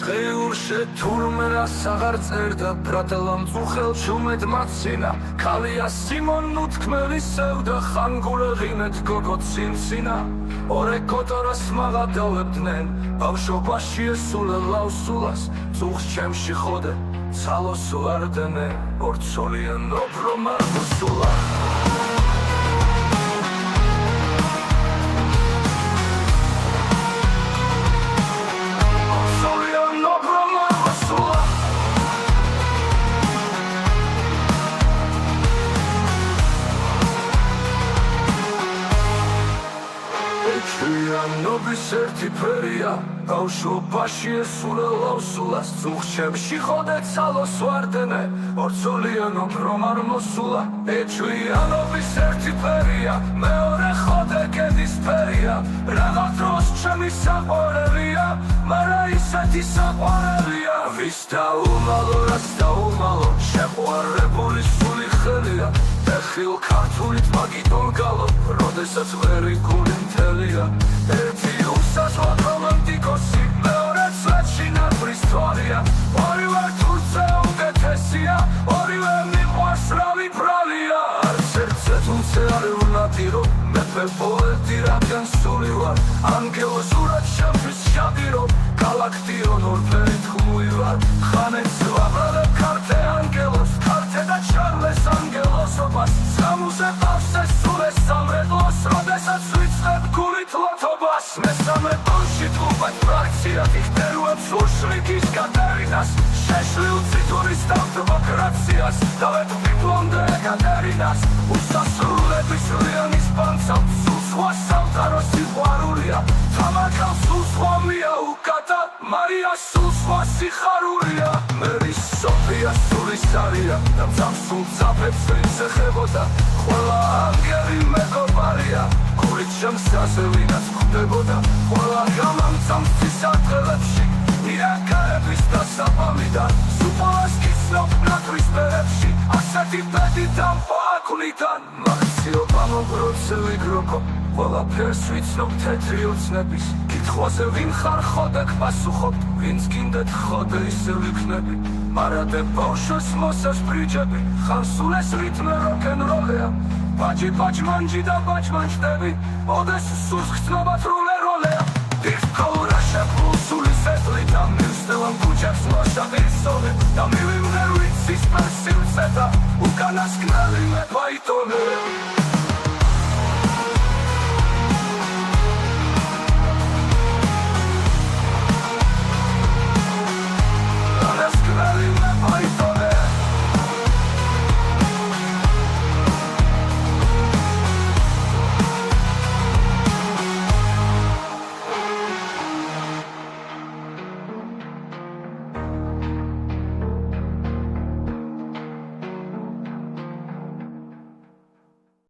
ღეურშე თურმე რას აღარ წერდა ბრატელამ წუხელ ჩუმედ მაცინა ქალია სიმონ უთქმელი სევდა ხანგურა ღინეთ გოგო ცინცინა ორე კოტორას მაღადავებდნენ ბავშვობაში ესულე ლავსულას წუხს ჩემში ხოდე ცალოს უარდენე ორცოლიან ოფრო მარგოსულა ნობის ერთი ფერია ბავშვობაში ესურე ლავსულას წუხს ჩემში ხოდე ცალოს ვარდენე ორცოლიან ოფრომ არ მოსულა ნობის ერთი ფერია მეორე ხოდე კედის ფერია რაღა დროს ჩემი საყვარელია მარა ისეთი საყვარელია ვის დაუმალო რას დაუმალო შეყვარებული სული ხელია ეხილ ქართულით მაგიტონ გალო როდესაც ვერი გული მთელია ერთი უსასვად რომანტიკოსი მეორეც ლეჩინარბრის თვალია ორივე თურცე უკეთესია ორივე მიყვარს რავი ბრალია არც ერთზე თუნცე არ ვნადირო მეფე პოეტი რადგან სული ვარ ანგელოს ურად ჩემთვის შადირო გალაქტიონ ორფერით ხმუივარ ხანეთს ვაბრალებ ქართე ანგელოს ქართე და ჩარლეს ანგელოსობას სამუზე პავსეს სულეს სამრედლოს როდესაც ვიცხებ გულით ლოთობას მესამე ტონში ტუბად ფრაქცია დიქტერუებს უშრიკის კატერინას შეშლილ ციტურის დამდემოკრაციას დავეთ დიპლომდე ეკატერინას უსასრულების რიანის პანცავ სულსხვა სამყარო სიყვარულია თამაკალ სულსხვა მიაუკატა მარია სულსხვა სიხარულია მერის სოფია სულის არია და მძამსულ ძაფებს ვინც ეხებოდა ყველა ანგელი მეგობარია გულით შემსაზე ვინაც ხვდებოდა ყველა გამამცამს ცისარტყელებში ირაკაების დასაბამიდან სუპოლას კიცნობ ნატრის პერებში ასეთი ბედი დამპო აკლიდან მაქციობა მოგროცევი გროკო ყველაფერს ვიცნობ თეთრი ოცნების კითხვაზე ვინ ხარ ხოდე გპასუხობ ვინც გინდათ ხოდე ისე ვიქნები მარადე ბავშვს მოსას ბრიჯები ხანსულეს რიტმე როკენროლია ბაჯი ბაჯმანჯი და ბაჯმანჯდები ოდეს სულს ხსნობა თრულე როლეა დიხკოურა შეფულსული სეტლი და მივსდელამ კუჩებს მოსაყისოლე და მივიმღერ ვიცის პერსილცე და უკანასკნელი მე ბაიტონე